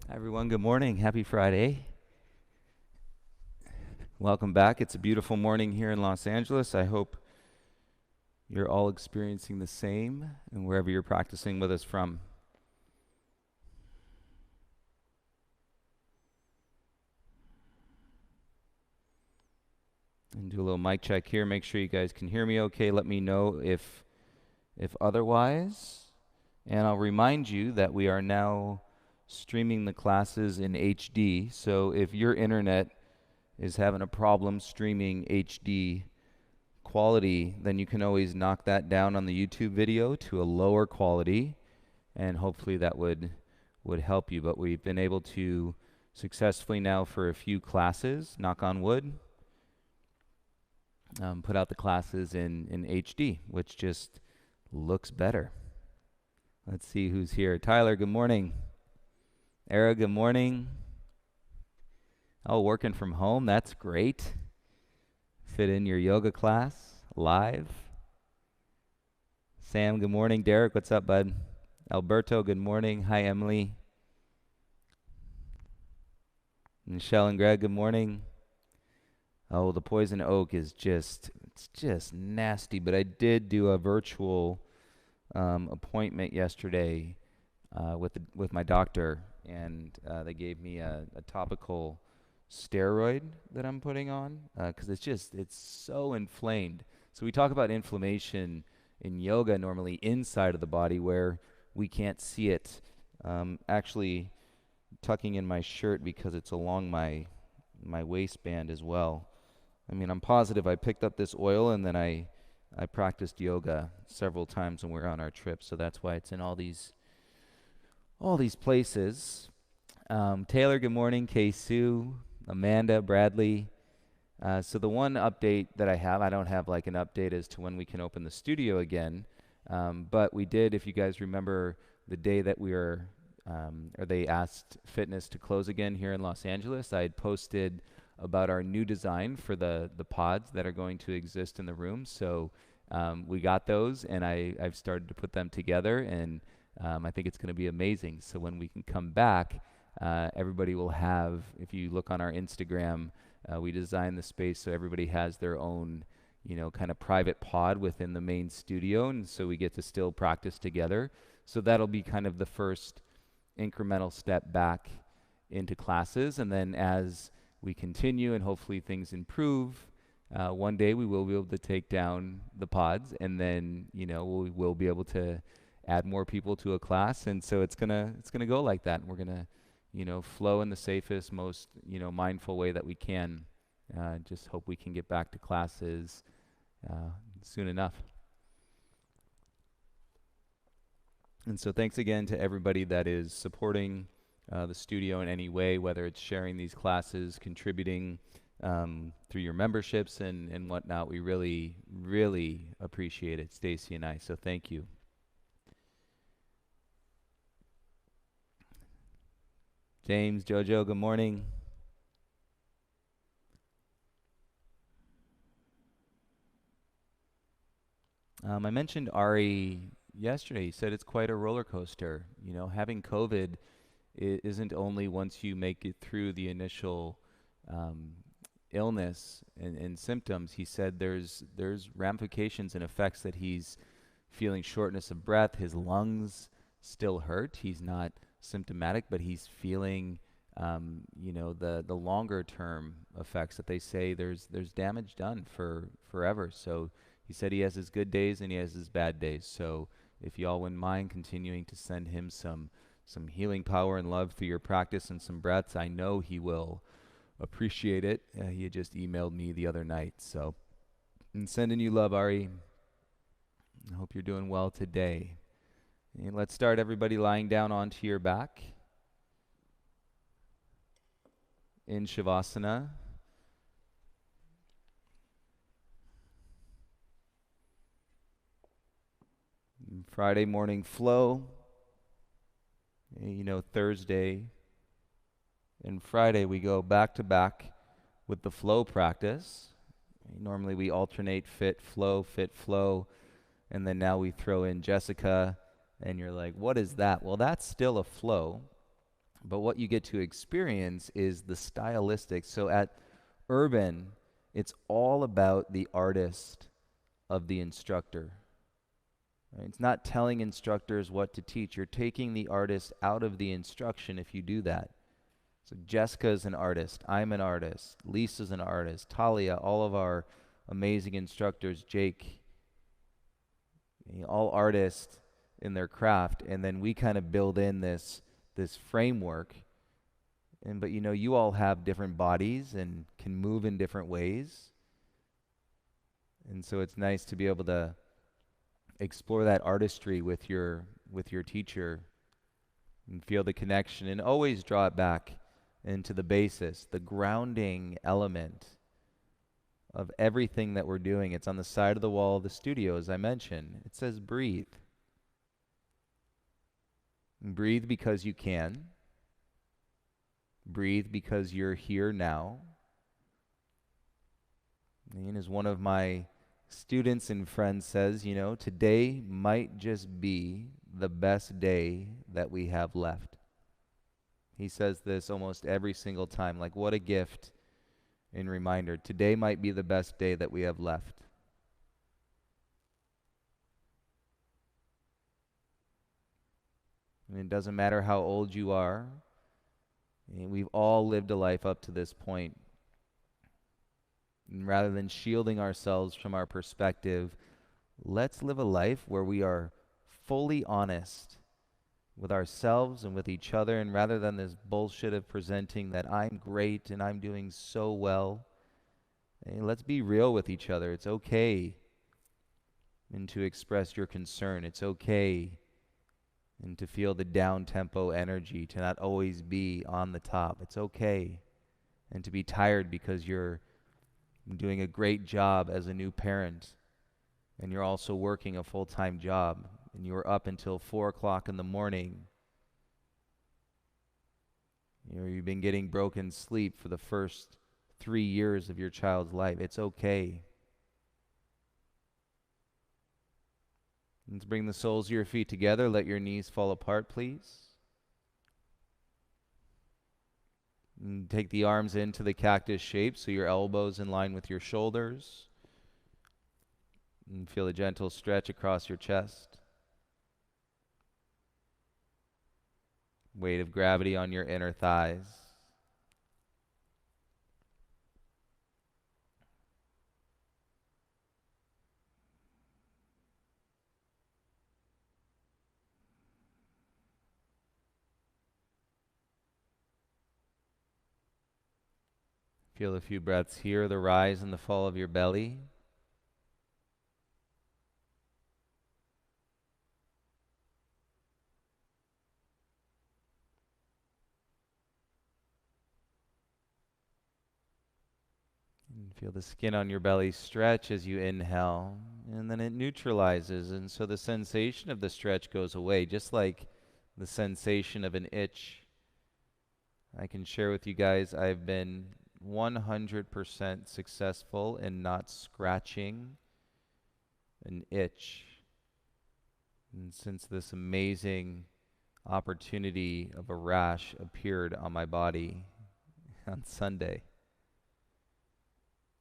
Hi everyone, good morning. Happy Friday. Welcome back. It's a beautiful morning here in Los Angeles. I hope you're all experiencing the same and wherever you're practicing with us from. And do a little mic check here. Make sure you guys can hear me okay. Let me know if otherwise. And I'll remind you that we are now streaming the classes in HD. So if your internet is having a problem streaming HD quality, then you can always knock that down on the YouTube video to a lower quality, and hopefully that would help you. But we've been able to successfully now for a few classes, knock on wood, put out the classes in HD, which just looks better. Let's see who's here. Tyler, good morning. Era, good morning. Oh, working from home, that's great. Fit in your yoga class live. Sam, good morning. Derek, what's up, bud? Alberto, good morning. Hi, Emily. Michelle and Greg, good morning. Oh, the poison oak is it's just nasty, but I did do a virtual appointment yesterday with my doctor, and they gave me a topical steroid that I'm putting on because it's so inflamed. So we talk about inflammation in yoga normally inside of the body where we can't see it. Actually tucking in my shirt because it's along my waistband as well. I mean, I'm positive I picked up this oil and then I practiced yoga several times when we were on our trip, so that's why it's in all these places. Taylor, good morning. Kay Sue, Amanda, Bradley. So the one update that I have, I don't have like an update as to when we can open the studio again, but we did, if you guys remember, the day that we were, or they asked fitness to close again here in Los Angeles, I had posted about our new design for the pods that are going to exist in the room. So we got those, and I've started to put them together, and I think it's going to be amazing. So when we can come back, everybody will have, if you look on our Instagram, we designed the space so everybody has their own, kind of private pod within the main studio, and so we get to still practice together. So that'll be kind of the first incremental step back into classes, and then as we continue and hopefully things improve, one day we will be able to take down the pods, and then we'll be able to add more people to a class, and so it's gonna go like that, and we're gonna flow in the safest, most mindful way that we can. Just hope we can get back to classes soon enough. And so thanks again to everybody that is supporting the studio in any way, whether it's sharing these classes, contributing through your memberships and whatnot. We really, really appreciate it, Stacy and I, so thank you. James, Jojo, good morning. I mentioned Ari yesterday. He said it's quite a roller coaster. Having COVID isn't only once you make it through the initial illness and symptoms. He said there's ramifications and effects that he's feeling shortness of breath. His lungs still hurt. He's not symptomatic, but he's feeling the longer term effects that they say there's damage done for forever. So he said he has his good days and he has his bad days. So if y'all wouldn't mind continuing to send him some healing power and love through your practice and some breaths, I know he will appreciate it. He had just emailed me the other night. So, and sending you love, Ari. I hope you're doing well today. And let's start, everybody lying down onto your back in Shavasana. Friday morning flow. Thursday and Friday we go back to back with the flow practice. Normally we alternate fit, flow, and then now we throw in Jessica, and you're like, what is that? Well, that's still a flow, But what you get to experience is the stylistic. So at Urban, it's all about the artist of the instructor. Right? It's not telling instructors what to teach. You're taking the artist out of the instruction if you do that. So Jessica's an artist. I'm an artist. Lisa's an artist. Talia, all of our amazing instructors, Jake, all artists in their craft. And then we kind of build in this framework. But you all have different bodies and can move in different ways. And so it's nice to be able to explore that artistry with your teacher and feel the connection and always draw it back into the basis, the grounding element of everything that we're doing. It's on the side of the wall of the studio, as I mentioned. It says breathe. And breathe because you can. Breathe because you're here now. And as one of my students and friends says, today might just be the best day that we have left. He says this almost every single time, like what a gift and reminder. Today might be the best day that we have left. And it doesn't matter how old you are. We've all lived a life up to this point. And rather than shielding ourselves from our perspective, let's live a life where we are fully honest with ourselves and with each other. And rather than this bullshit of presenting that I'm great and I'm doing so well, let's be real with each other. It's okay and to express your concern. It's okay and to feel the down-tempo energy, to not always be on the top. It's okay. And to be tired because you're doing a great job as a new parent and you're also working a full-time job and you were up until 4 o'clock in the morning. You've been getting broken sleep for the first 3 years of your child's life. It's okay. Let's bring the soles of your feet together. Let your knees fall apart, please. And take the arms into the cactus shape so your elbows in line with your shoulders. And feel a gentle stretch across your chest. Weight of gravity on your inner thighs. Feel a few breaths here, the rise and the fall of your belly. And feel the skin on your belly stretch as you inhale, and then it neutralizes, and so the sensation of the stretch goes away, just like the sensation of an itch. I can share with you guys, I've been 100% successful in not scratching an itch. And since this amazing opportunity of a rash appeared on my body on Sunday.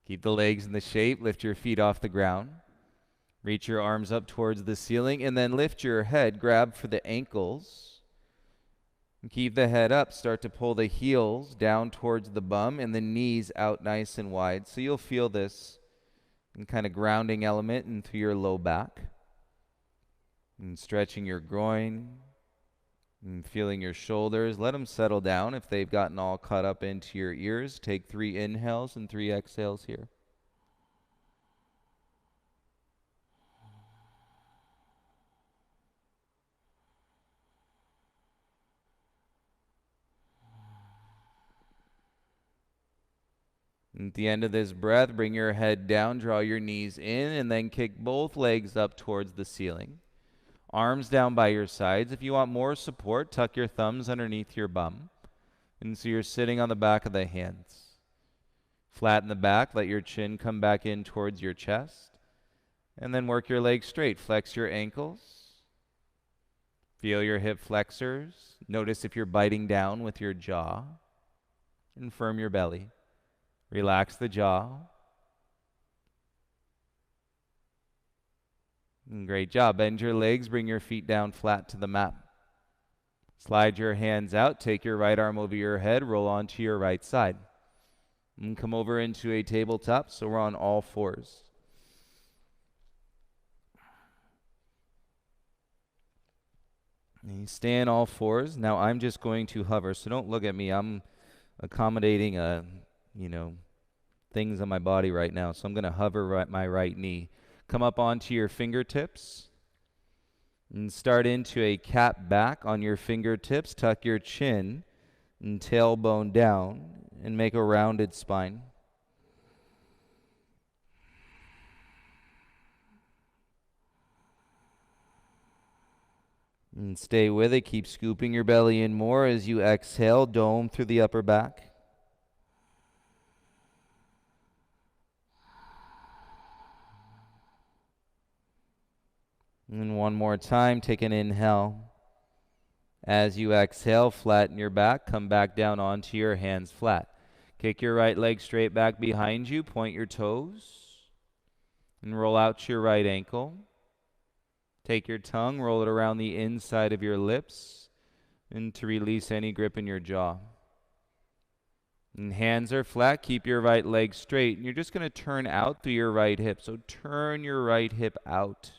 Keep the legs in the shape, lift your feet off the ground. Reach your arms up towards the ceiling and then lift your head, grab for the ankles. And keep the head up, start to pull the heels down towards the bum and the knees out nice and wide. So you'll feel this kind of grounding element into your low back. And stretching your groin and feeling your shoulders. Let them settle down if they've gotten all caught up into your ears. Take 3 inhales and 3 exhales here. At the end of this breath, bring your head down, draw your knees in, and then kick both legs up towards the ceiling. Arms down by your sides. If you want more support, tuck your thumbs underneath your bum. And so you're sitting on the back of the hands. Flatten the back, let your chin come back in towards your chest. And then work your legs straight. Flex your ankles. Feel your hip flexors. Notice if you're biting down with your jaw. And firm your belly. Relax the jaw. Great job. Bend your legs. Bring your feet down flat to the mat. Slide your hands out. Take your right arm over your head. Roll onto your right side. And come over into a tabletop, so we're on all fours. And you stay on all fours. Now I'm just going to hover, so don't look at me. I'm accommodating, things on my body right now. So I'm going to hover my right knee. Come up onto your fingertips. And start into a cat back on your fingertips. Tuck your chin and tailbone down and make a rounded spine. And stay with it. Keep scooping your belly in more as you exhale. Dome through the upper back. And one more time, take an inhale. As you exhale, flatten your back, come back down onto your hands flat. Kick your right leg straight back behind you, point your toes, and roll out your right ankle. Take your tongue, roll it around the inside of your lips, and to release any grip in your jaw. And hands are flat, keep your right leg straight, and you're just going to turn out through your right hip. So turn your right hip out.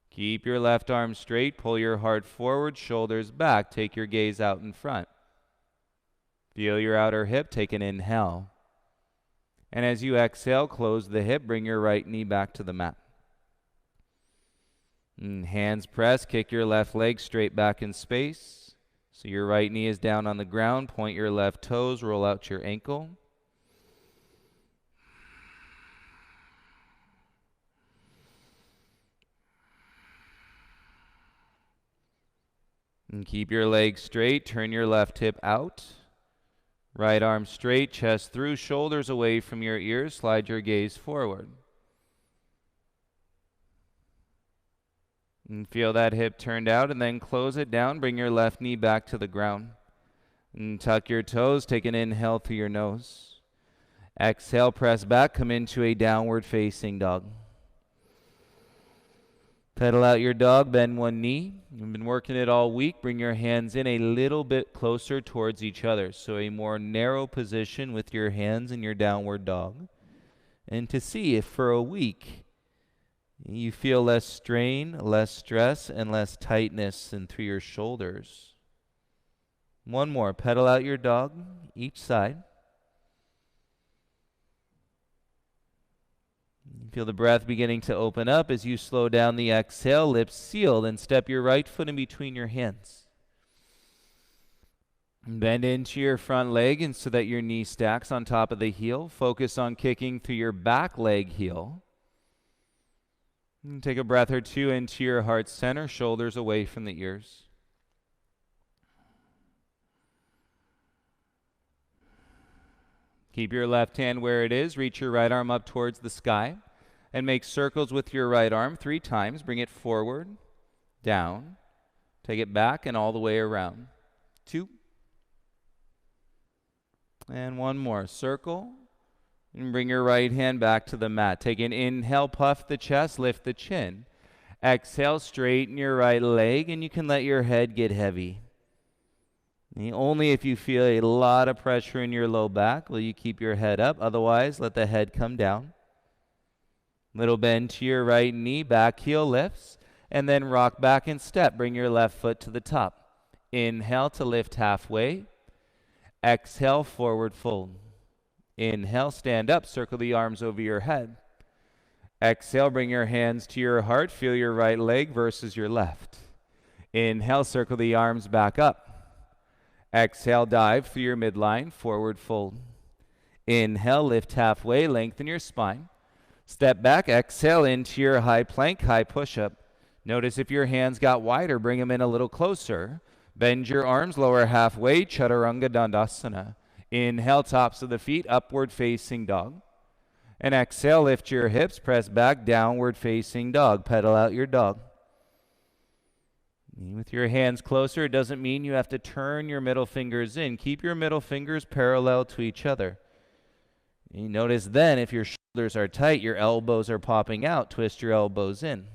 Keep your left arm straight, pull your heart forward, shoulders back, take your gaze out in front. Feel your outer hip, take an inhale. And as you exhale, close the hip, bring your right knee back to the mat. And hands press, kick your left leg straight back in space. So your right knee is down on the ground, point your left toes, roll out your ankle. And keep your legs straight, turn your left hip out. Right arm straight, chest through, shoulders away from your ears, slide your gaze forward. And feel that hip turned out, and then close it down, bring your left knee back to the ground. And tuck your toes, take an inhale through your nose. Exhale, press back, come into a downward facing dog. Pedal out your dog, bend one knee. You've been working it all week. Bring your hands in a little bit closer towards each other. So a more narrow position with your hands in your downward dog. And to see if for a week you feel less strain, less stress, and less tightness in through your shoulders. One more. Pedal out your dog, each side. Feel the breath beginning to open up as you slow down the exhale, lips sealed, and step your right foot in between your hands. Bend into your front leg and so that your knee stacks on top of the heel. Focus on kicking through your back leg heel. And take a breath or two into your heart center, shoulders away from the ears. Keep your left hand where it is. Reach your right arm up towards the sky. And make circles with your right arm 3 times. Bring it forward, down, take it back, and all the way around. 2. And one more. Circle. And bring your right hand back to the mat. Take an inhale, puff the chest, lift the chin. Exhale, straighten your right leg, and you can let your head get heavy. Only if you feel a lot of pressure in your low back will you keep your head up. Otherwise, let the head come down. Little bend to your right knee, back heel lifts, and then rock back and step. Bring your left foot to the top. Inhale to lift halfway. Exhale, forward fold. Inhale, stand up, circle the arms over your head. Exhale, bring your hands to your heart. Feel your right leg versus your left. Inhale, circle the arms back up. Exhale, dive through your midline, forward fold. Inhale, lift halfway, lengthen your spine. Step back, exhale into your high plank, high push-up. Notice if your hands got wider, bring them in a little closer. Bend your arms, lower halfway, Chaturanga Dandasana. Inhale, tops of the feet, upward facing dog. And exhale, lift your hips, press back, downward facing dog. Pedal out your dog. With your hands closer, it doesn't mean you have to turn your middle fingers in. Keep your middle fingers parallel to each other. You notice then if your shoulders are tight, your elbows are popping out. Twist your elbows in.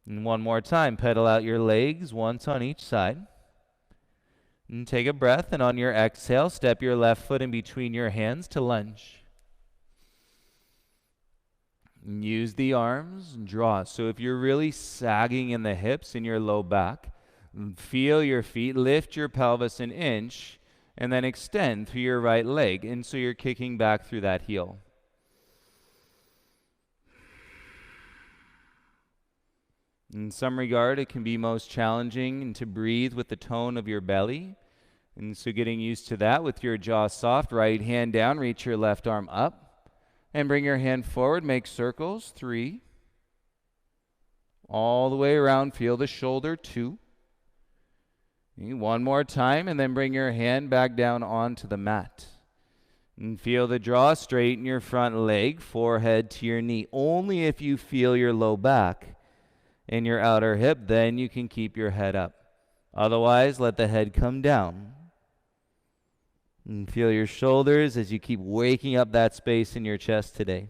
And one more time, pedal out your legs once on each side. And take a breath, and on your exhale, step your left foot in between your hands to lunge. And use the arms and draw. So if you're really sagging in the hips in your low back, feel your feet, lift your pelvis an inch, and then extend through your right leg. And so you're kicking back through that heel. In some regard, it can be most challenging to breathe with the tone of your belly. And so getting used to that with your jaw soft, right hand down, reach your left arm up. And bring your hand forward, make circles, 3. All the way around, feel the shoulder, 2. One more time, and then bring your hand back down onto the mat. And feel the draw, straighten your front leg, forehead to your knee. Only if you feel your low back and your outer hip, then you can keep your head up. Otherwise, let the head come down. And feel your shoulders as you keep waking up that space in your chest today.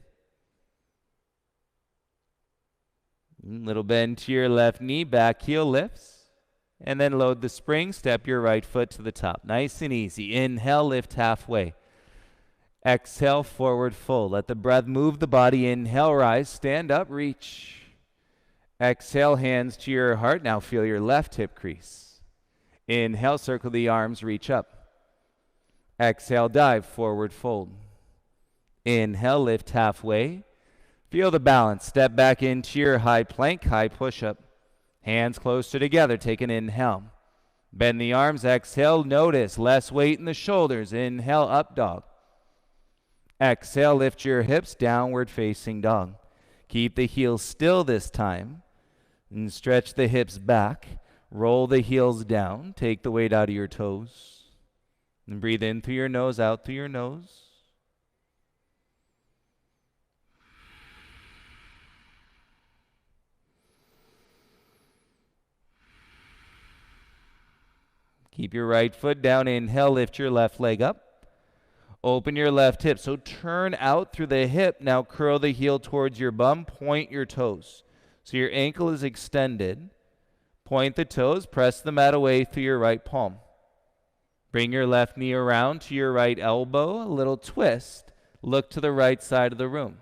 Little bend to your left knee, back heel lifts. And then load the spring, step your right foot to the top. Nice and easy. Inhale, lift halfway. Exhale, forward fold. Let the breath move the body. Inhale, rise, stand up, reach. Exhale, hands to your heart. Now feel your left hip crease. Inhale, circle the arms, reach up. Exhale, dive, forward fold. Inhale, lift halfway. Feel the balance. Step back into your high plank, high push-up. Hands closer together. Take an inhale. Bend the arms. Exhale, notice less weight in the shoulders. Inhale, up dog. Exhale, lift your hips, downward facing dog. Keep the heels still this time. And stretch the hips back. Roll the heels down. Take the weight out of your toes. And breathe in through your nose, out through your nose. Keep your right foot down. Inhale, lift your left leg up. Open your left hip. So turn out through the hip. Now curl the heel towards your bum. Point your toes. So your ankle is extended. Point the toes. Press the mat away through your right palm. Bring your left knee around to your right elbow, a little twist. Look to the right side of the room.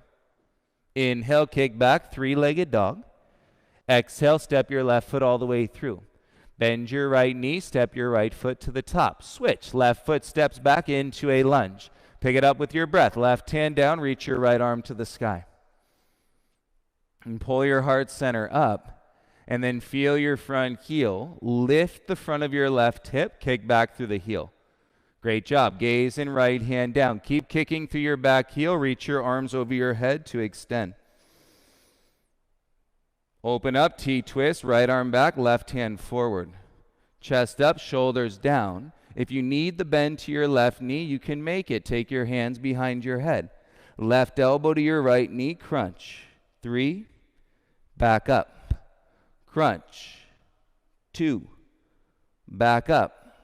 Inhale, kick back, 3-legged dog. Exhale, step your left foot all the way through. Bend your right knee, step your right foot to the top. Switch, left foot steps back into a lunge. Pick it up with your breath. Left hand down, reach your right arm to the sky. And pull your heart center up. And then feel your front heel. Lift the front of your left hip. Kick back through the heel. Great job. Gaze and right hand down. Keep kicking through your back heel. Reach your arms over your head to extend. Open up, T-twist. Right arm back, left hand forward. Chest up, shoulders down. If you need the bend to your left knee, you can make it. Take your hands behind your head. Left elbow to your right knee. Crunch. 3. Back up. Crunch. 2. Back up.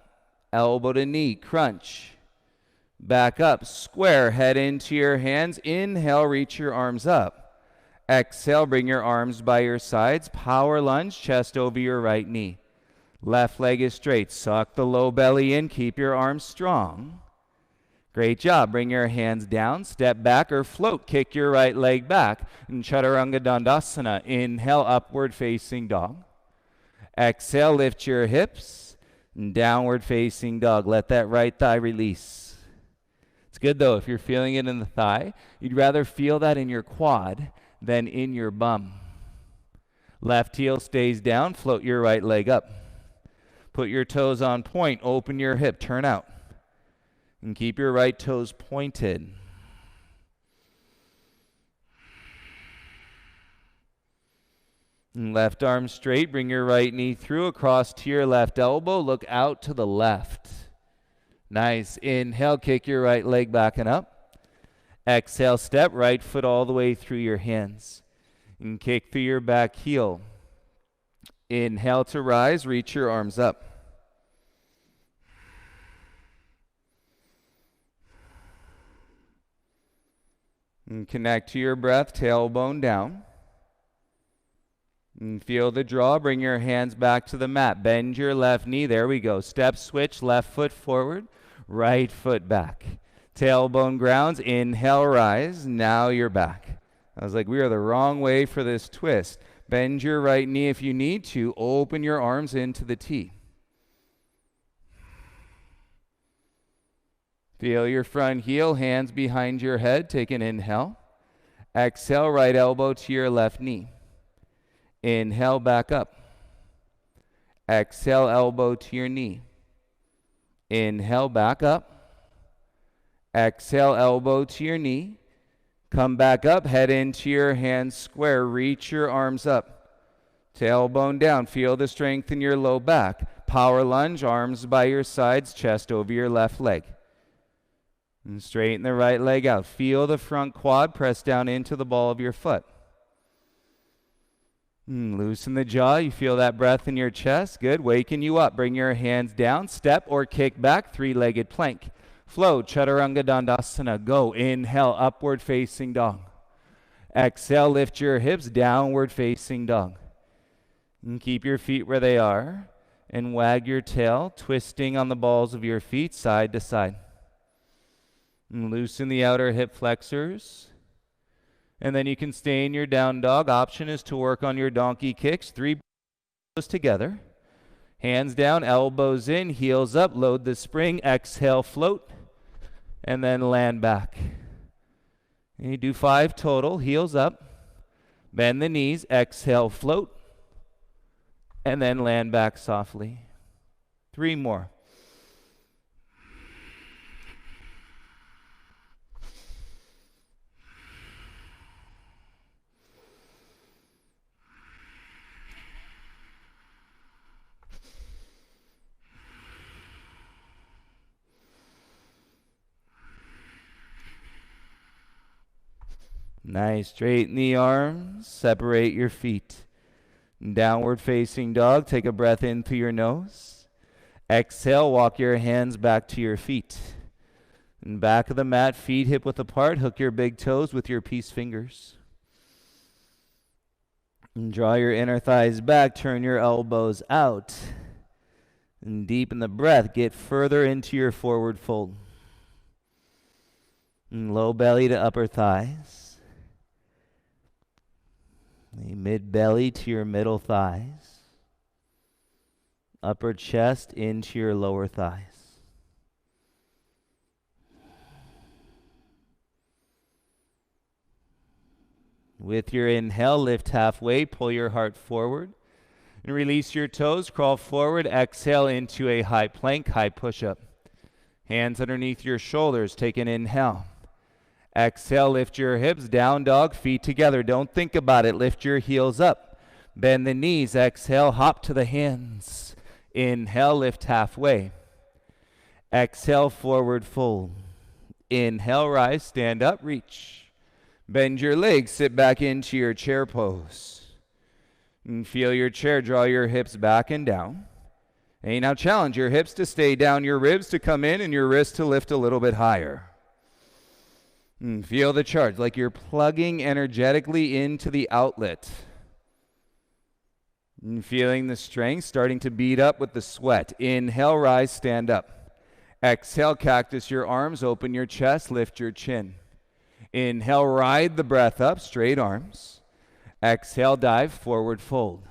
Elbow to knee. Crunch. Back up. Square. Head into your hands. Inhale. Reach your arms up. Exhale. Bring your arms by your sides. Power lunge. Chest over your right knee. Left leg is straight. Suck the low belly in. Keep your arms strong. Great job. Bring your hands down. Step back or float. Kick your right leg back. And Chaturanga Dandasana. Inhale, upward facing dog. Exhale, lift your hips. And downward facing dog. Let that right thigh release. It's good though if you're feeling it in the thigh. You'd rather feel that in your quad than in your bum. Left heel stays down. Float your right leg up. Put your toes on point. Open your hip. Turn out. And keep your right toes pointed. And left arm straight. Bring your right knee through across to your left elbow. Look out to the left. Nice. Inhale, kick your right leg back and up. Exhale, step right foot all the way through your hands. And kick through your back heel. Inhale to rise, reach your arms up. And connect to your breath, tailbone down. And feel the draw, bring your hands back to the mat. Bend your left knee, there we go. Step switch, left foot forward, right foot back. Tailbone grounds, inhale, rise, now you're back. I was like, we are the wrong way for this twist. Bend your right knee if you need to, open your arms into the T. Feel your front heel, hands behind your head. Take an inhale. Exhale, right elbow to your left knee. Inhale, back up. Exhale, elbow to your knee. Inhale, back up. Exhale, elbow to your knee. Come back up, head into your hands square. Reach your arms up. Tailbone down. Feel the strength in your low back. Power lunge, arms by your sides, chest over your left leg. And straighten the right leg out. Feel the front quad press down into the ball of your foot. Loosen the jaw. You feel that breath in your chest. Good. Waking you up. Bring your hands down. Step or kick back. Three-legged plank. Flow. Chaturanga Dandasana. Go. Inhale. Upward facing dog. Exhale. Lift your hips. Downward facing dog. And keep your feet where they are. And wag your tail. Twisting on the balls of your feet side to side. And loosen the outer hip flexors. And then you can stay in your down dog. Option is to work on your donkey kicks. 3 together. Hands down, elbows in, heels up. Load the spring. Exhale, float. And then land back. And you do 5 total. Heels up. Bend the knees. Exhale, float. And then land back softly. 3 more. Nice. Straighten the arms. Separate your feet. Downward facing dog. Take a breath in through your nose. Exhale. Walk your hands back to your feet. And back of the mat, feet hip width apart. Hook your big toes with your peace fingers. And draw your inner thighs back. Turn your elbows out. And deepen the breath. Get further into your forward fold. And low belly to upper thighs. Mid belly to your middle thighs. Upper chest into your lower thighs. With your inhale, lift halfway, pull your heart forward. And release your toes, crawl forward, exhale into a high plank, high push-up. Hands underneath your shoulders, take an inhale. Exhale, lift your hips, down dog, feet together. Don't think about it. Lift your heels up. Bend the knees. Exhale, hop to the hands. Inhale, lift halfway. Exhale, forward fold. Inhale, rise, stand up, reach. Bend your legs, sit back into your chair pose. And feel your chair, draw your hips back and down. And now challenge your hips to stay down, your ribs to come in, and your wrists to lift a little bit higher. And feel the charge, like you're plugging energetically into the outlet. And feeling the strength starting to beat up with the sweat. Inhale, rise, stand up. Exhale, cactus your arms, open your chest, lift your chin. Inhale, ride the breath up, straight arms. Exhale, dive, forward fold.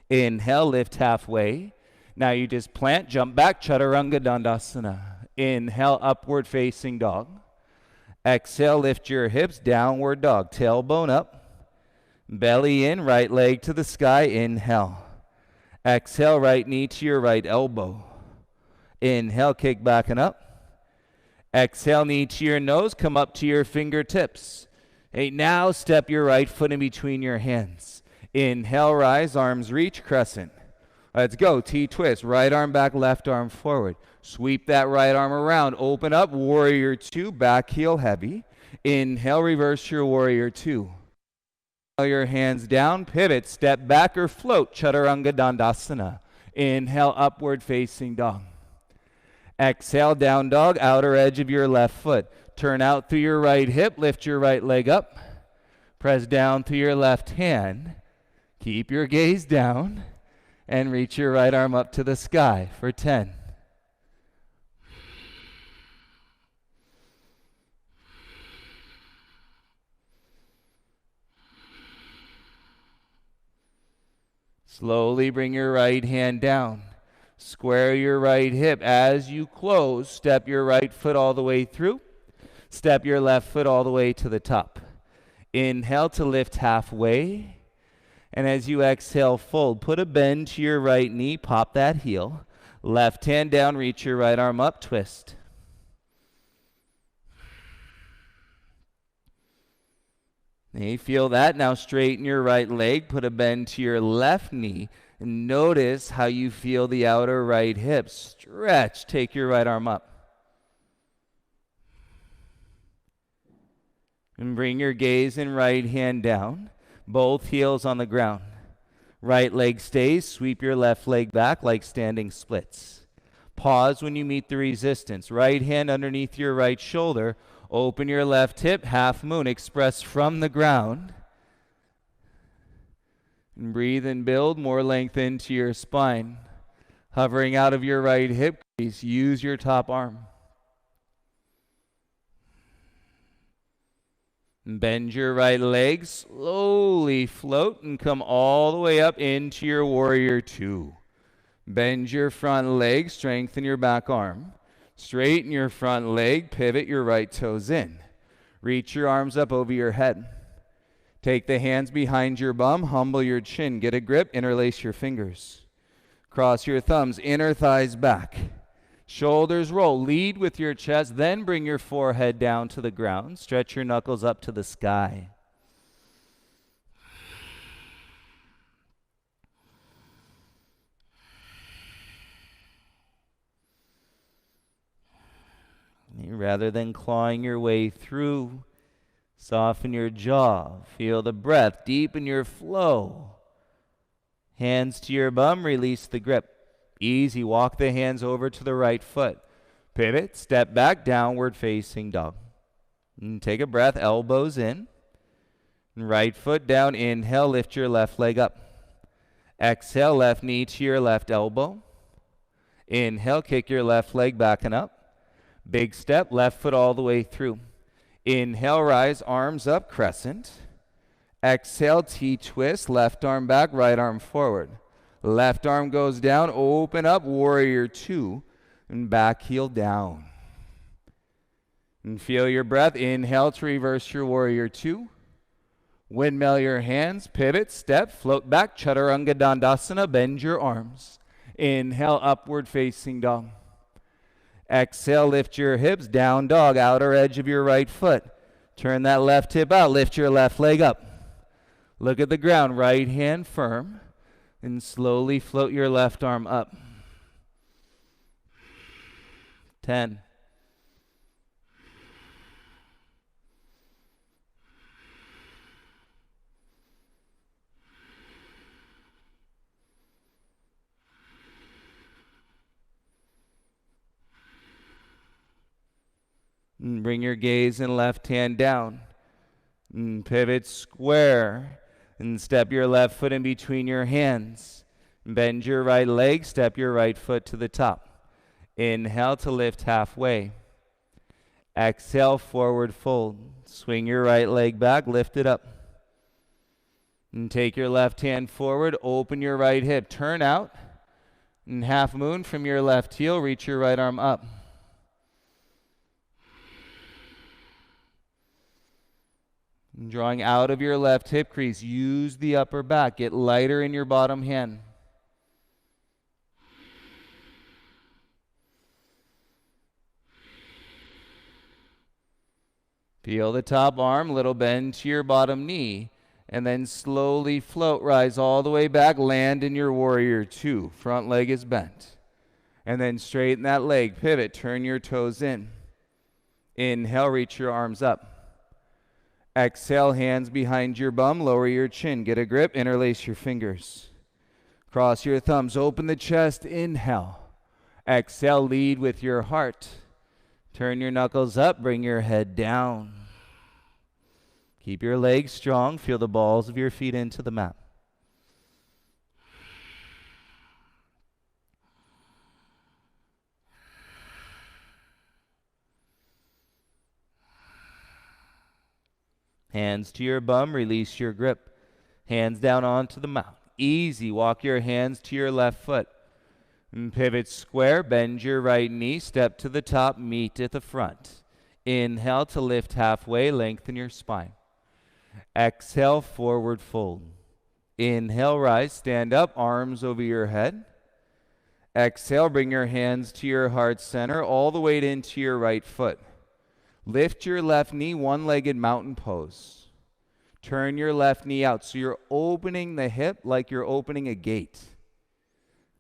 Inhale, lift halfway. Now you just plant, jump back, Chaturanga Dandasana. Inhale, upward facing dog. Exhale, lift your hips, downward dog, tailbone up. Belly in, right leg to the sky, inhale. Exhale, right knee to your right elbow. Inhale, kick back and up. Exhale, knee to your nose, come up to your fingertips. Hey, now step your right foot in between your hands. Inhale, rise, arms reach, crescent. Let's go, T-twist, right arm back, left arm forward. Sweep that right arm around, open up, warrior 2, back heel heavy. Inhale, reverse your warrior 2. Your hands down, pivot, step back or float, Chaturanga Dandasana. Inhale, upward facing dog. Exhale, down dog, outer edge of your left foot. Turn out through your right hip, lift your right leg up. Press down through your left hand. Keep your gaze down and reach your right arm up to the sky for 10. Slowly bring your right hand down. Square your right hip. As you close, step your right foot all the way through. Step your left foot all the way to the top. Inhale to lift halfway. And as you exhale, fold. Put a bend to your right knee. Pop that heel. Left hand down. Reach your right arm up. Twist. You feel that? Now straighten your right leg. Put a bend to your left knee. And notice how you feel the outer right hip. Stretch. Take your right arm up. And bring your gaze and right hand down. Both heels on the ground. Right leg stays. Sweep your left leg back like standing splits. Pause when you meet the resistance. Right hand underneath your right shoulder. Open your left hip. Half moon. Express from the ground. And breathe and build more length into your spine. Hovering out of your right hip crease, use your top arm. Bend your right leg, slowly float and come all the way up into your warrior two. Bend your front leg, strengthen your back arm. Straighten your front leg, pivot your right toes in. Reach your arms up over your head. Take the hands behind your bum, humble your chin, get a grip, interlace your fingers. Cross your thumbs, inner thighs back. Shoulders roll, lead with your chest, then bring your forehead down to the ground. Stretch your knuckles up to the sky. Rather than clawing your way through, soften your jaw. Feel the breath. Deepen your flow. Hands to your bum. Release the grip. Easy. Walk the hands over to the right foot. Pivot. Step back. Downward facing dog. And take a breath. Elbows in. Right foot down. Inhale. Lift your left leg up. Exhale. Left knee to your left elbow. Inhale. Kick your left leg back and up. Big step. Left foot all the way through. Inhale, rise, arms up, crescent. Exhale, T-twist, left arm back, right arm forward. Left arm goes down, open up, warrior two, and back heel down. And feel your breath. Inhale to reverse your warrior two. Windmill your hands, pivot, step, float back, Chaturanga Dandasana, bend your arms. Inhale, upward facing dog. Exhale, lift your hips, down dog, outer edge of your right foot. Turn that left hip out, lift your left leg up. Look at the ground, right hand firm, and slowly float your left arm up. 10. And bring your gaze and left hand down. And pivot square. And step your left foot in between your hands. Bend your right leg. Step your right foot to the top. Inhale to lift halfway. Exhale, forward fold. Swing your right leg back. Lift it up. And take your left hand forward. Open your right hip. Turn out. And half moon from your left heel. Reach your right arm up. Drawing out of your left hip crease, use the upper back. Get lighter in your bottom hand. Feel the top arm, little bend to your bottom knee, and then slowly float, rise all the way back, land in your warrior two. Front leg is bent. And then straighten that leg, pivot, turn your toes in. Inhale, reach your arms up. Exhale, hands behind your bum, lower your chin, get a grip, interlace your fingers. Cross your thumbs, open the chest, inhale. Exhale, lead with your heart. Turn your knuckles up, bring your head down. Keep your legs strong, feel the balls of your feet into the mat. Hands to your bum, release your grip. Hands down onto the mat. Easy, walk your hands to your left foot. And pivot square, bend your right knee, step to the top, meet at the front. Inhale to lift halfway, lengthen your spine. Exhale, forward fold. Inhale, rise, stand up, arms over your head. Exhale, bring your hands to your heart center, all the way into your right foot. Lift your left knee, one-legged mountain pose. Turn your left knee out, so you're opening the hip like you're opening a gate.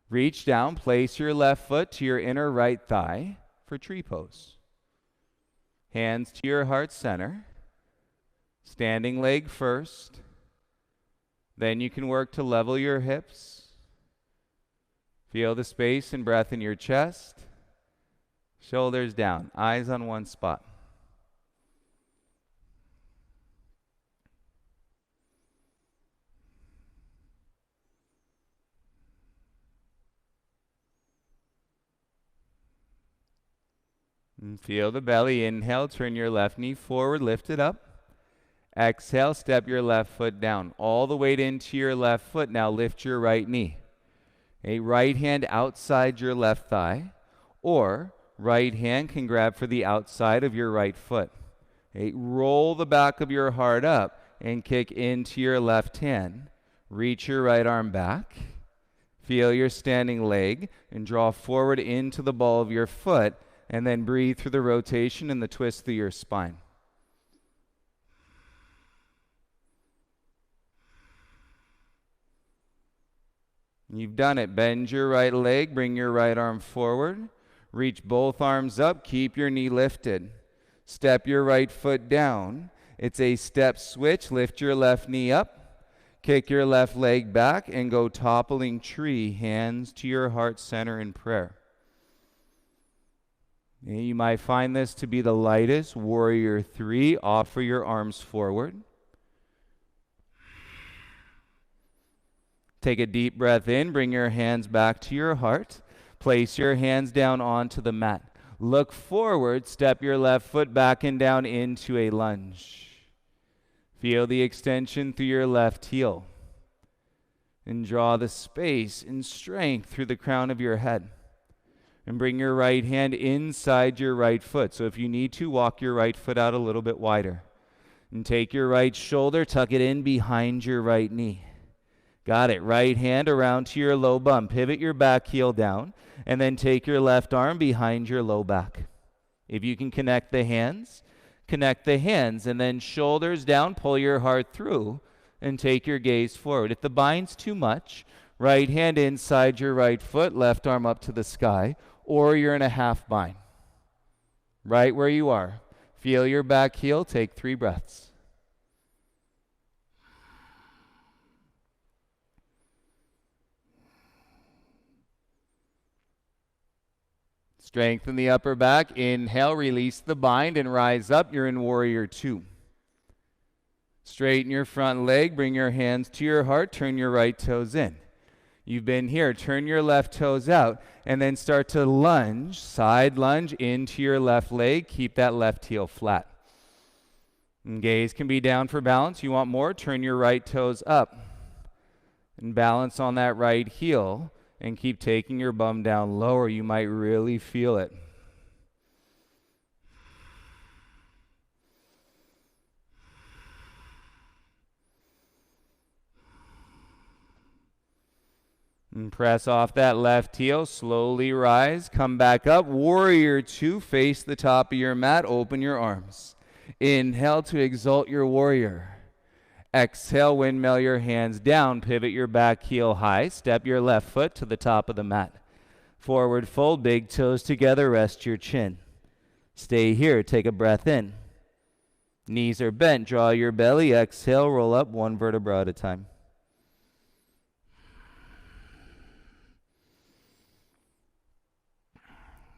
Reach down, place your left foot to your inner right thigh for tree pose. Hands to your heart center. Standing leg first. Then you can work to level your hips. Feel the space and breath in your chest. Shoulders down, eyes on one spot. And feel the belly. Inhale, turn your left knee forward, lift it up. Exhale, step your left foot down. All the weight into your left foot. Now lift your right knee. A right hand outside your left thigh, or right hand can grab for the outside of your right foot. Roll the back of your heart up and kick into your left hand. Reach your right arm back. Feel your standing leg and draw forward into the ball of your foot. And then breathe through the rotation and the twist through your spine. You've done it. Bend your right leg, bring your right arm forward. Reach both arms up, keep your knee lifted. Step your right foot down. It's a step switch. Lift your left knee up. Kick your left leg back and go toppling tree, hands to your heart center in prayer. You might find this to be the lightest. Warrior 3, offer your arms forward. Take a deep breath in, bring your hands back to your heart. Place your hands down onto the mat. Look forward, step your left foot back and down into a lunge. Feel the extension through your left heel. And draw the space and strength through the crown of your head. And bring your right hand inside your right foot. So if you need to, walk your right foot out a little bit wider. And take your right shoulder, tuck it in behind your right knee. Got it. Right hand around to your low bum. Pivot your back heel down. And then take your left arm behind your low back. If you can connect the hands. And then shoulders down, pull your heart through. And take your gaze forward. If the bind's too much, right hand inside your right foot, left arm up to the sky. Or you're in a half bind. Right where you are. Feel your back heel. Take 3 breaths. Strengthen the upper back. Inhale, release the bind and rise up. You're in Warrior 2. Straighten your front leg. Bring your hands to your heart. Turn your right toes in. You've been here. Turn your left toes out and then start to lunge, side lunge into your left leg. Keep that left heel flat. And gaze can be down for balance. You want more? Turn your right toes up and balance on that right heel and keep taking your bum down lower. You might really feel it. And press off that left heel, slowly rise, come back up. Warrior 2, face the top of your mat, open your arms. Inhale to exalt your warrior. Exhale, windmill your hands down, pivot your back heel high, step your left foot to the top of the mat. Forward fold, big toes together, rest your chin. Stay here, take a breath in. Knees are bent. Draw your belly. Exhale, roll up one vertebra at a time.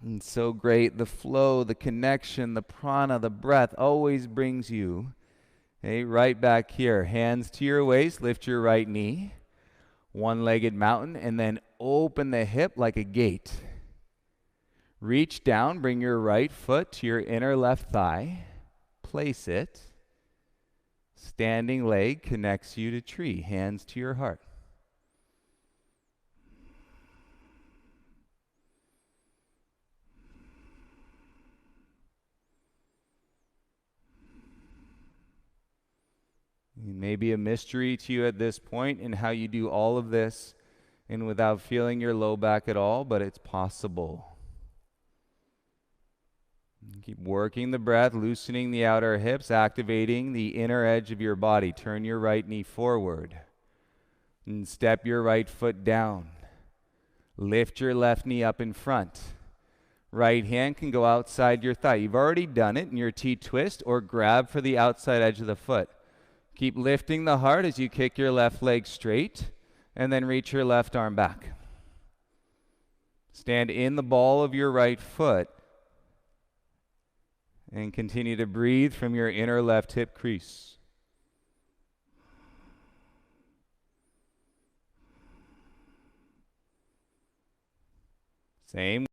And so great. The flow, the connection, the prana, the breath always brings you right back here. Hands to your waist. Lift your right knee. One-legged mountain. And then open the hip like a gate. Reach down. Bring your right foot to your inner left thigh. Place it. Standing leg connects you to tree. Hands to your heart. It may be a mystery to you at this point in how you do all of this and without feeling your low back at all, but it's possible. Keep working the breath, loosening the outer hips, activating the inner edge of your body. Turn your right knee forward and step your right foot down. Lift your left knee up in front. Right hand can go outside your thigh. You've already done it in your T-twist or grab for the outside edge of the foot. Keep lifting the heart as you kick your left leg straight and then reach your left arm back. Stand in the ball of your right foot and continue to breathe from your inner left hip crease. Same.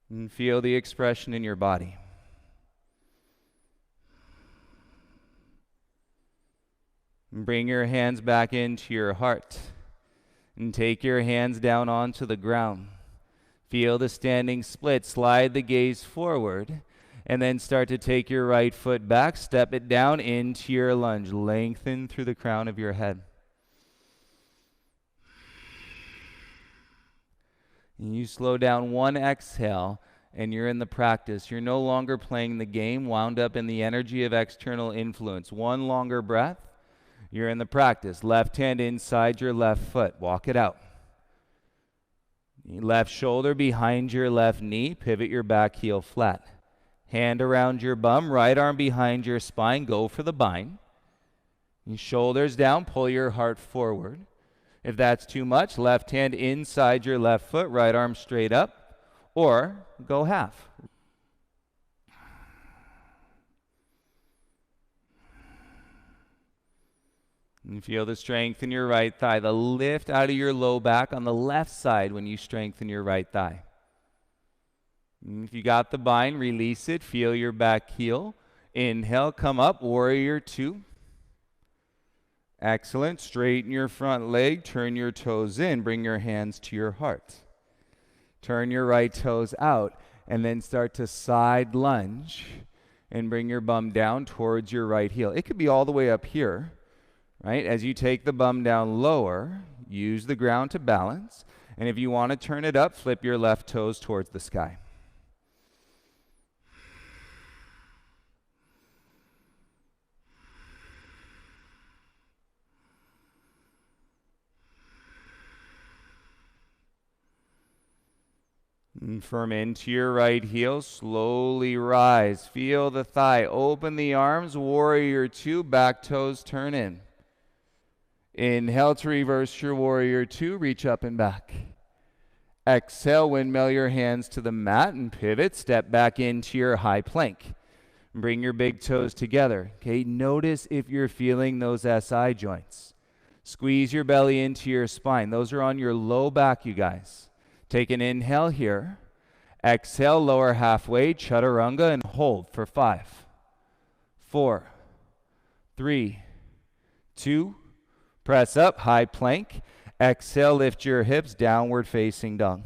And feel the expression in your body. And bring your hands back into your heart. And take your hands down onto the ground. Feel the standing split. Slide the gaze forward. And then start to take your right foot back. Step it down into your lunge. Lengthen through the crown of your head. And you slow down one exhale, and you're in the practice. You're no longer playing the game, wound up in the energy of external influence. One longer breath, you're in the practice. Left hand inside your left foot. Walk it out. Left shoulder behind your left knee. Pivot your back heel flat. Hand around your bum. Right arm behind your spine. Go for the bind. Your shoulders down. Pull your heart forward. If that's too much, left hand inside your left foot, right arm straight up, or go half. And feel the strength in your right thigh, the lift out of your low back on the left side when you strengthen your right thigh. And if you got the bind, release it, feel your back heel. Inhale, come up, warrior two. Excellent. Straighten your front leg. Turn your toes in. Bring your hands to your heart. Turn your right toes out. And then start to side lunge. And bring your bum down towards your right heel. It could be all the way up here. Right? As you take the bum down lower, use the ground to balance. And if you want to turn it up, flip your left toes towards the sky. And firm into your right heel, slowly rise. Feel the thigh, open the arms, warrior two, back toes turn in. Inhale to reverse your warrior two, reach up and back. Exhale, windmill your hands to the mat and pivot, step back into your high plank. Bring your big toes together. Okay, notice if you're feeling those SI joints. Squeeze your belly into your spine. Those are on your low back, you guys. Take an inhale here. Exhale, lower halfway, chaturanga, and hold for 5, 4, 3, 2, press up, high plank. Exhale, lift your hips, downward facing dog.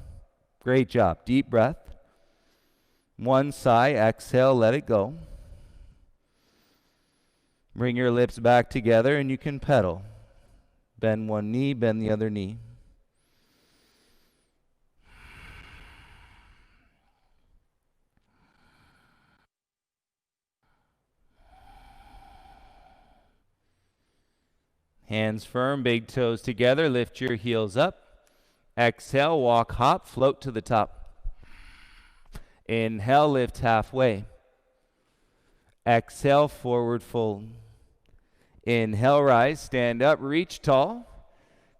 Great job. Deep breath. One sigh, exhale, let it go. Bring your lips back together and you can pedal. Bend one knee, bend the other knee. Hands firm, big toes together. Lift your heels up. Exhale, walk, hop, float to the top. Inhale, lift halfway. Exhale, forward fold. Inhale, rise, stand up, reach tall.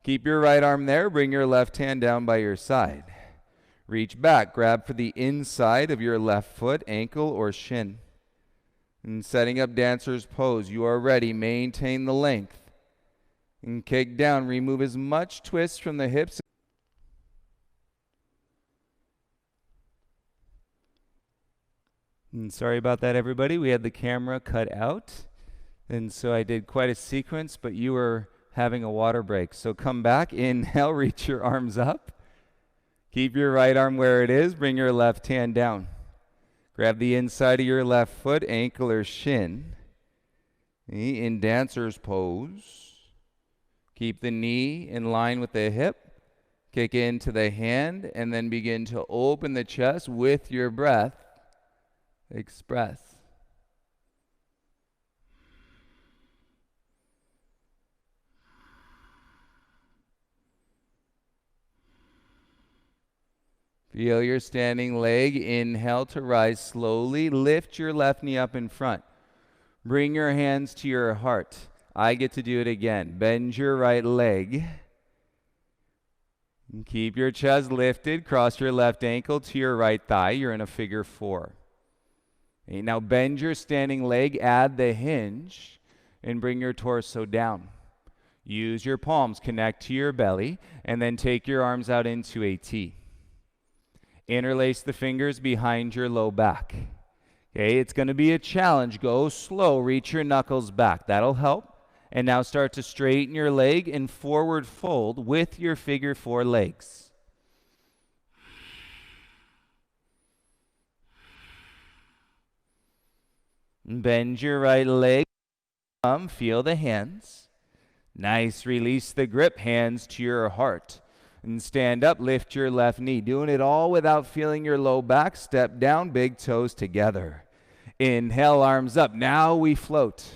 Keep your right arm there. Bring your left hand down by your side. Reach back, grab for the inside of your left foot, ankle, or shin. And setting up dancer's pose, you are ready. Maintain the length. And kick down, remove as much twist from the hips. And sorry about that, everybody. We had the camera cut out. And so I did quite a sequence, but you were having a water break. So come back, inhale, reach your arms up. Keep your right arm where it is. Bring your left hand down. Grab the inside of your left foot, ankle or shin. In dancer's pose. Keep the knee in line with the hip. Kick into the hand and then begin to open the chest with your breath. Express. Feel your standing leg. Inhale to rise slowly. Lift your left knee up in front. Bring your hands to your heart. I get to do it again. Bend your right leg. And keep your chest lifted. Cross your left ankle to your right thigh. You're in a figure four. Okay, now bend your standing leg. Add the hinge. And bring your torso down. Use your palms. Connect to your belly. And then take your arms out into a T. Interlace the fingers behind your low back. Okay, it's going to be a challenge. Go slow. Reach your knuckles back. That'll help. And now start to straighten your leg and forward fold with your figure four legs. Bend your right leg. Feel the hands. Nice. Release the grip. Hands to your heart. And stand up. Lift your left knee. Doing it all without feeling your low back. Step down. Big toes together. Inhale, arms up. Now we float.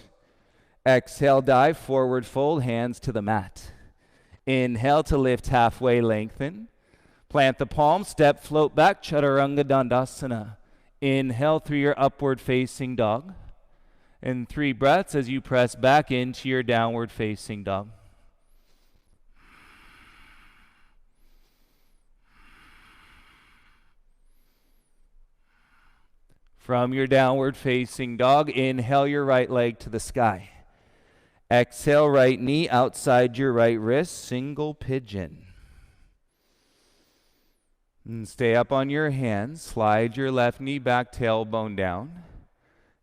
Exhale, dive, forward fold, hands to the mat. Inhale to lift halfway, lengthen. Plant the palms, step, float back, Chaturanga Dandasana. Inhale through your upward facing dog. And 3 breaths as you press back into your downward facing dog. From your downward facing dog, inhale your right leg to the sky. Exhale, right knee outside your right wrist, single pigeon. And stay up on your hands. Slide your left knee back, tailbone down.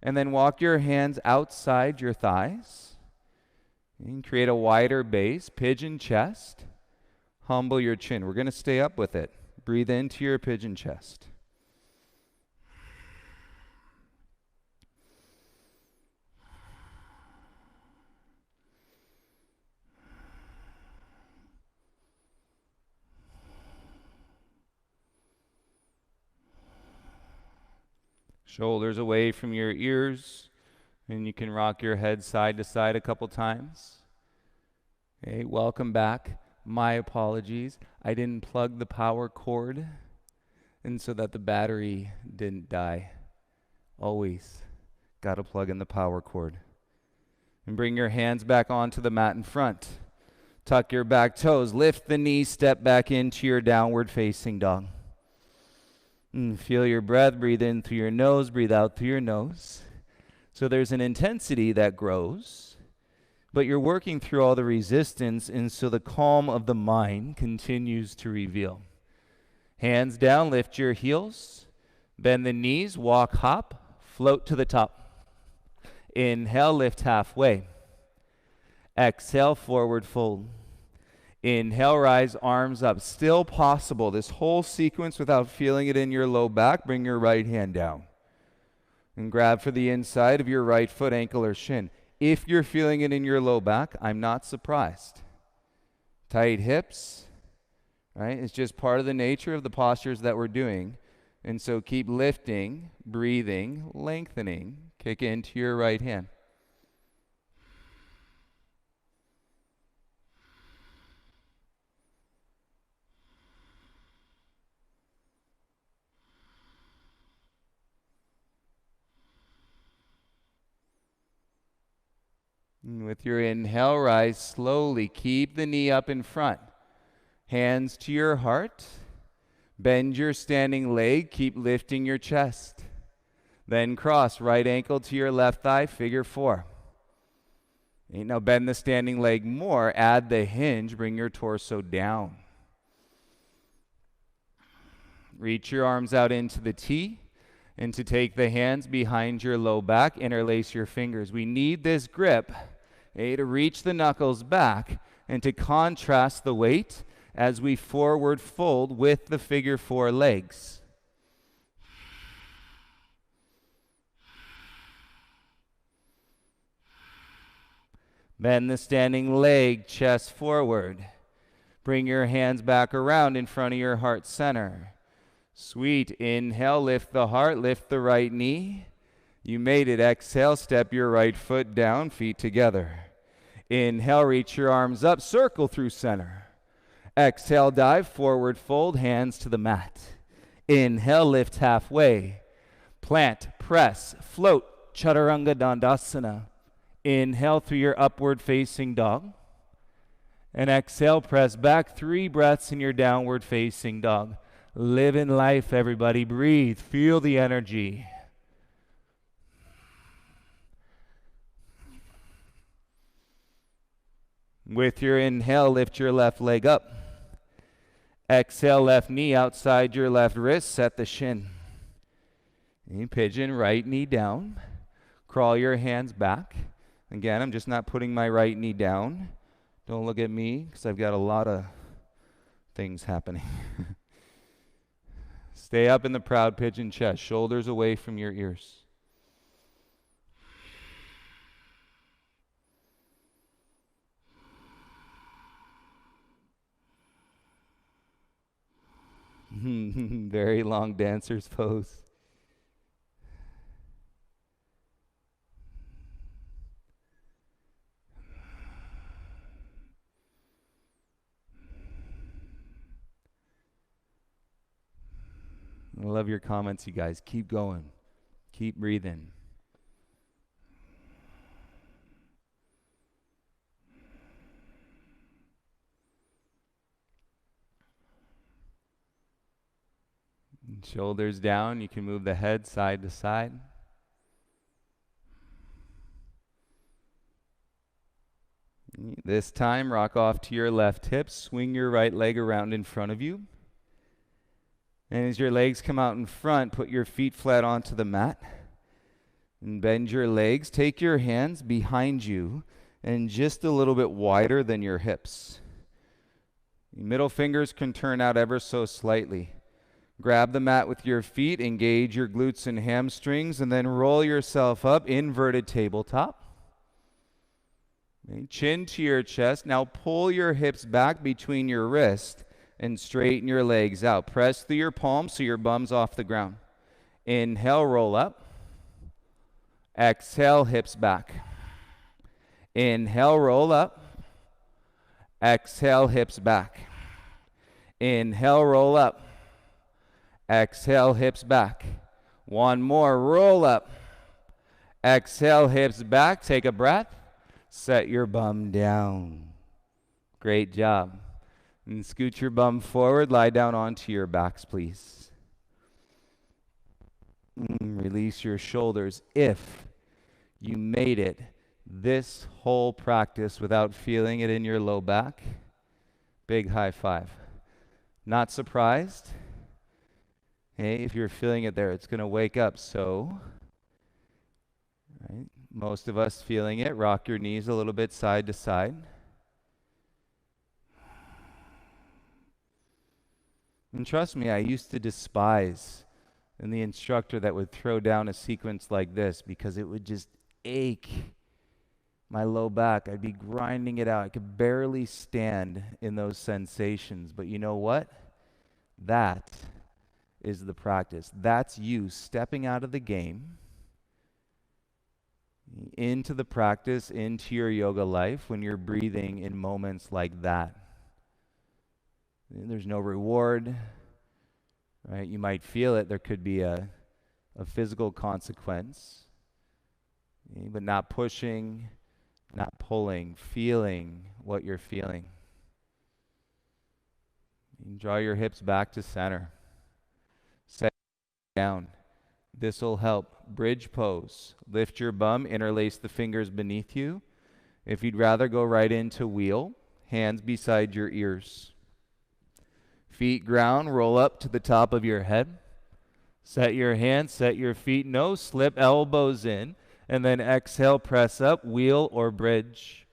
And then walk your hands outside your thighs. And create a wider base, pigeon chest. Humble your chin. We're going to stay up with it. Breathe into your pigeon chest. Shoulders away from your ears, and you can rock your head side to side a couple times. Okay, welcome back. My apologies. I didn't plug the power cord, and so that the battery didn't die. Always got to plug in the power cord. And bring your hands back onto the mat in front. Tuck your back toes. Lift the knees. Step back into your downward facing dog. And feel your breath. Breathe in through your nose. Breathe out through your nose. So there's an intensity that grows, but you're working through all the resistance, and so the calm of the mind continues to reveal. Hands down, lift your heels. Bend the knees, walk, hop, float to the top. Inhale, lift halfway. Exhale, forward fold. Inhale, rise, arms up. Still possible. This whole sequence without feeling it in your low back. Bring your right hand down. And grab for the inside of your right foot, ankle, or shin. If you're feeling it in your low back, I'm not surprised. Tight hips, right? It's just part of the nature of the postures that we're doing. And so keep lifting, breathing, lengthening. Kick into your right hand. And with your inhale, rise slowly. Keep the knee up in front. Hands to your heart. Bend your standing leg. Keep lifting your chest. Then cross right ankle to your left thigh, figure 4. Now bend the standing leg more. Add the hinge. Bring your torso down. Reach your arms out into the T. And to take the hands behind your low back, interlace your fingers. We need this grip to reach the knuckles back and to contrast the weight as we forward fold with the figure 4 legs. Bend the standing leg, chest forward. Bring your hands back around in front of your heart center. Sweet. Inhale, lift the heart, lift the right knee. You made it. Exhale, step your right foot down, feet together. Inhale, reach your arms up, circle through center. Exhale, dive, forward fold, hands to the mat. Inhale, lift halfway. Plant, press, float, Chaturanga Dandasana. Inhale through your upward facing dog. And exhale, press back. 3 breaths in your downward facing dog. Live in life, everybody. Breathe. Feel the energy. With your inhale, lift your left leg up. Exhale, left knee outside your left wrist. Set the shin. Pigeon, right knee down. Crawl your hands back. Again, I'm just not putting my right knee down. Don't look at me because I've got a lot of things happening. Stay up in the proud pigeon chest, shoulders away from your ears. Very long dancer's pose. I love your comments, you guys. Keep going. Keep breathing. Shoulders down. You can move the head side to side. This time, rock off to your left hip. Swing your right leg around in front of you. And as your legs come out in front, put your feet flat onto the mat. And bend your legs. Take your hands behind you and just a little bit wider than your hips. Your middle fingers can turn out ever so slightly. Grab the mat with your feet, engage your glutes and hamstrings, and then roll yourself up, inverted tabletop. Okay, chin to your chest. Now pull your hips back between your wrists and straighten your legs out. Press through your palms so your bum's off the ground. Inhale, roll up. Exhale, hips back. Inhale, roll up. Exhale, hips back. Inhale, roll up. Exhale, hips back. One more, roll up. Exhale, hips back. Take a breath. Set your bum down. Great job. And scoot your bum forward. Lie down onto your backs, please. Release your shoulders. If you made it this whole practice without feeling it in your low back, big high five. Not surprised? Hey, if you're feeling it there, it's going to wake up. So, right, most of us feeling it. Rock your knees a little bit side to side. And trust me, I used to despise the instructor that would throw down a sequence like this because it would just ache my low back. I'd be grinding it out. I could barely stand in those sensations. But you know what? That is the practice. That's you stepping out of the game into the practice, into your yoga life when you're breathing in moments like that. There's no reward, right? You might feel it. There could be a physical consequence, but not pushing, not pulling, feeling what you're feeling. You draw your hips back to center. Set down. This will help. Bridge pose. Lift your bum, interlace the fingers beneath you. If you'd rather go right into wheel, hands beside your ears. Feet ground, roll up to the top of your head. Set your hands, set your feet, no slip, elbows in, and then exhale, press up, wheel or bridge.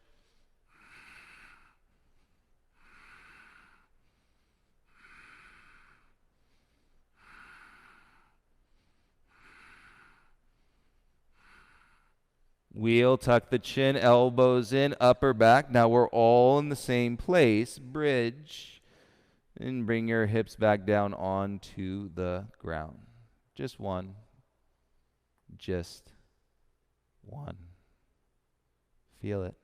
Wheel, tuck the chin, elbows in, upper back. Now we're all in the same place. Bridge. And bring your hips back down onto the ground. Just one. Just one. Feel it.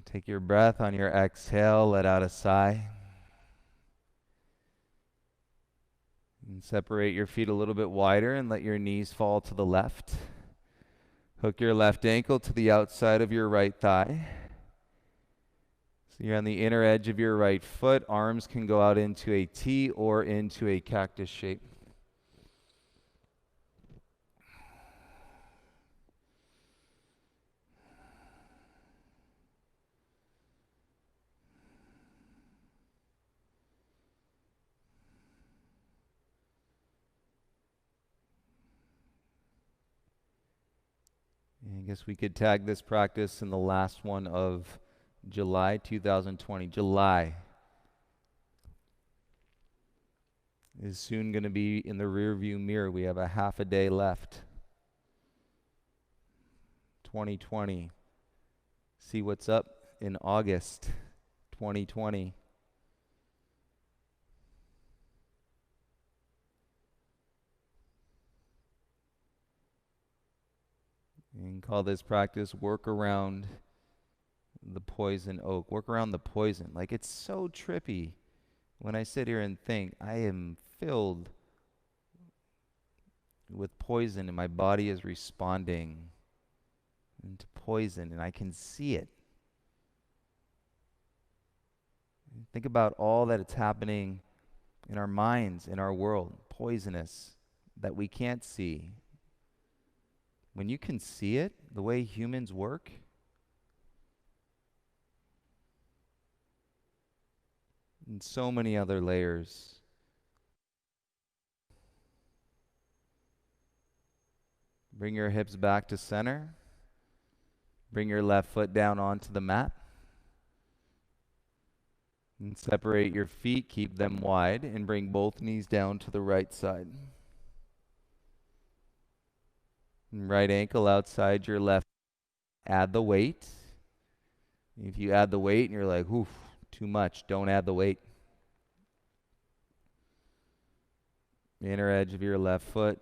Take your breath on your exhale. Let out a sigh. And separate your feet a little bit wider and let your knees fall to the left. Hook your left ankle to the outside of your right thigh. So you're on the inner edge of your right foot. Arms can go out into a T or into a cactus shape. I guess we could tag this practice in the last one of July 2020. July is soon going to be in the rearview mirror. We have a half a day left. 2020. See what's up in August 2020. And call this practice work around the poison oak. Work around the poison. Like, it's so trippy when I sit here and think I am filled with poison and my body is responding to poison and I can see it. Think about all that it's happening in our minds, in our world, poisonous, that we can't see. When you can see it, the way humans work, and so many other layers. Bring your hips back to center. Bring your left foot down onto the mat. And separate your feet, keep them wide, and bring both knees down to the right side. And right ankle outside your left. Add the weight. If you add the weight and you're like, oof, too much, don't add the weight. Inner edge of your left foot.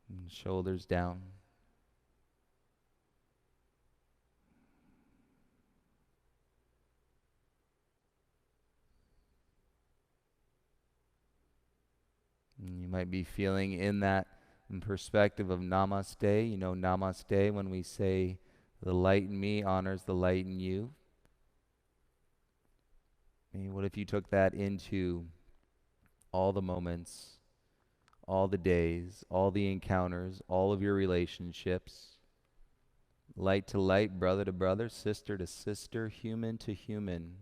And shoulders down. And you might be feeling in that perspective of namaste. You know, namaste, when we say the light in me honors the light in you. I mean, what if you took that into all the moments, all the days, all the encounters, all of your relationships, light to light, brother to brother, sister to sister, human to human.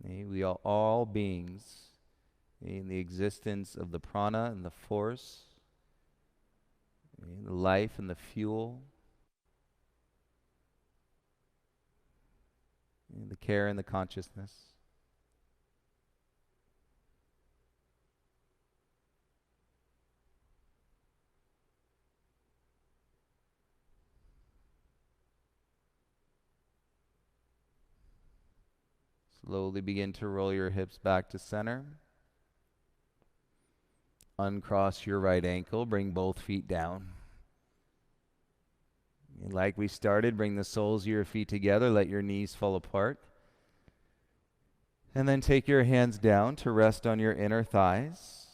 We are all beings in the existence of the prana and the force, the life and the fuel, the care and the consciousness. Slowly begin to roll your hips back to center. Uncross your right ankle, bring both feet down. And like we started, bring the soles of your feet together, let your knees fall apart. And then take your hands down to rest on your inner thighs.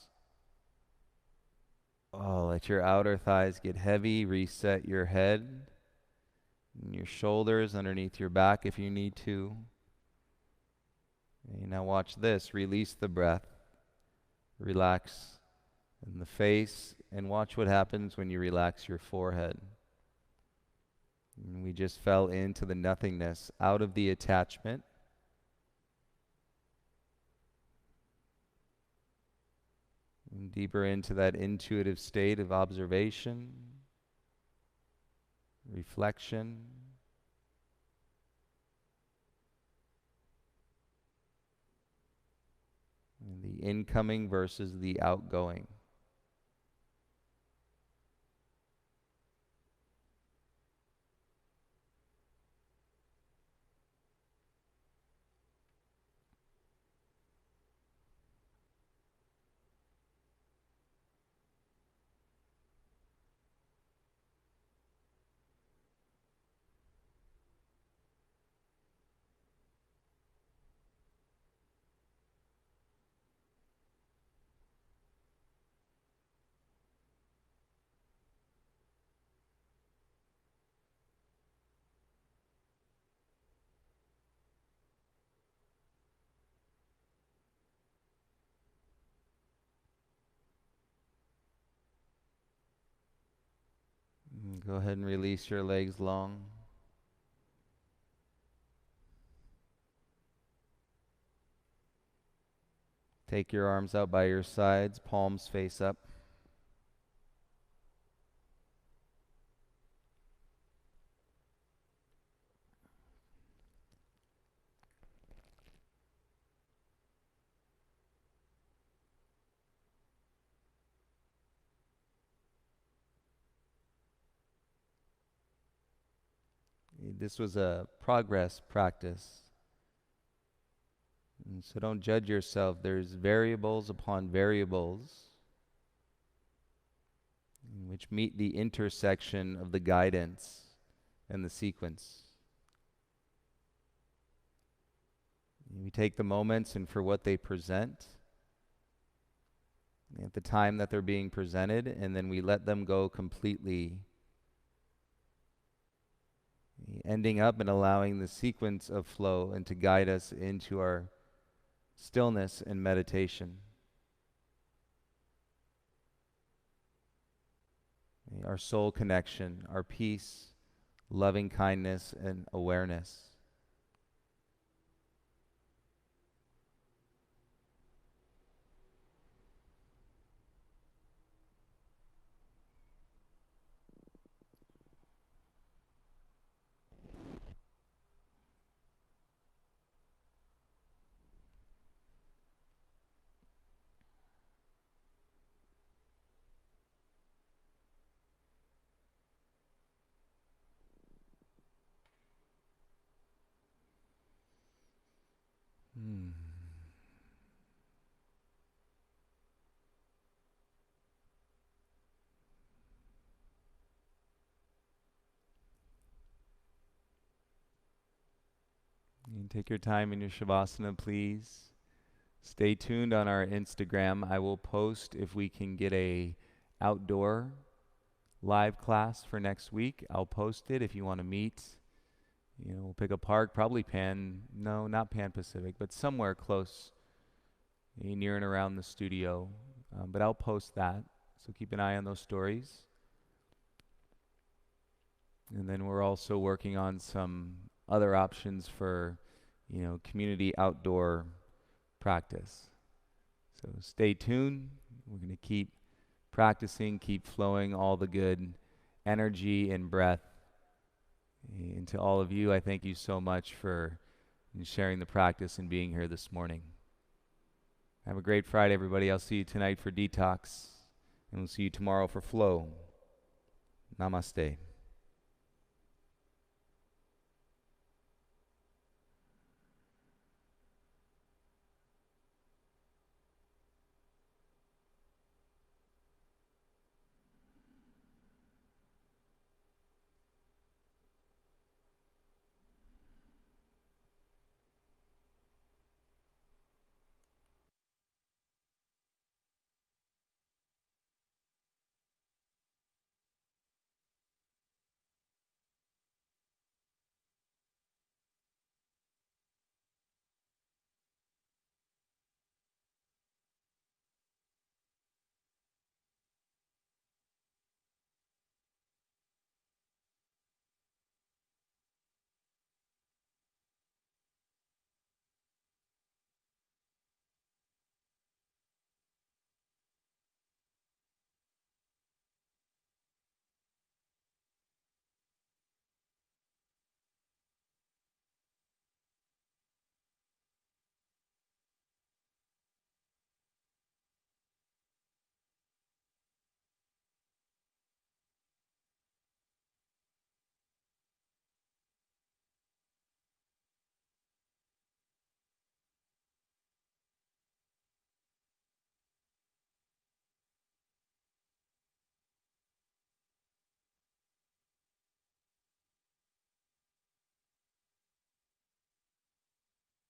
Oh, let your outer thighs get heavy. Reset your head and your shoulders underneath your back if you need to. Okay, now watch this. Release the breath. Relax in the face and watch what happens when you relax your forehead. And we just fell into the nothingness, out of the attachment. And deeper into that intuitive state of observation, reflection. And the incoming versus the outgoing. And go ahead and release your legs long. Take your arms out by your sides, palms face up. This was a progress practice. And so don't judge yourself. There's variables upon variables which meet the intersection of the guidance and the sequence. We take the moments and for what they present at the time that they're being presented, and then we let them go completely, ending up and allowing the sequence of flow and to guide us into our stillness and meditation. Our soul connection, our peace, loving kindness, and awareness. You can take your time in your Shavasana, please. Stay tuned on our Instagram. I will post if we can get a outdoor live class for next week. I'll post it if you want to meet. We'll pick a park, probably not Pan Pacific, but somewhere close, near and around the studio. But I'll post that, so keep an eye on those stories. And then we're also working on some other options for, community outdoor practice. So stay tuned. We're going to keep practicing, keep flowing all the good energy and breath into all of you. I thank you so much for sharing the practice and being here this morning. Have a great Friday, everybody. I'll see you tonight for detox, and we'll see you tomorrow for flow. Namaste.